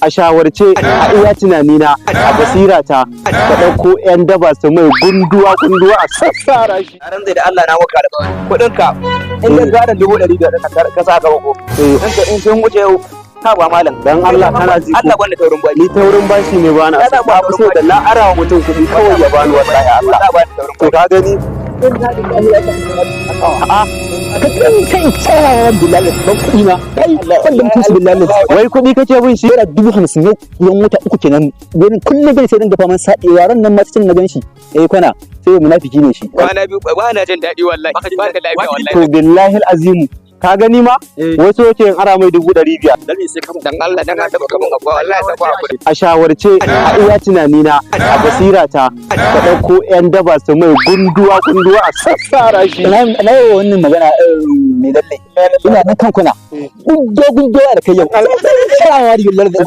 a shawarce a iya tunanina a basirata ka ɗauko 'yan daba su mai gunduwa a sassara shi. A ranzai da Allah na waka da kuɗinka in ka gada 500 ka sa ka bako in sun wuce yau ka ba malam Dan Allah kana ji Allah wanda taurin bashi ni taurin bashi ne bana Kana ba fi so da na arawa mutum kuɗi kawai ya bani wallahi Allah ba da taurin to ka gani wai kuɗi kake bin shi Naira 50,000 yau kuyan wata uku kenan gurin kullum bai sai dinga faman saɗe yaran nan masu cin na ganshi kwana sai munafiki ne shi. kwana biyu ba na jin daɗi wallahi ba da lafiya wallahi to billahi azimu ka gani ma wasu yake yin ara mai 500,000 dan Allah dan Allah baka mun abuwa wallahi sai ba kuɗi a shawarce a iya tunanina a basirata ka ɗauko 'yan daba su mai gunduwa a sassara shi. Na yi wannan magana mai lalle ina nan kankuna gunduwa da kai yau. Salamu alaikum.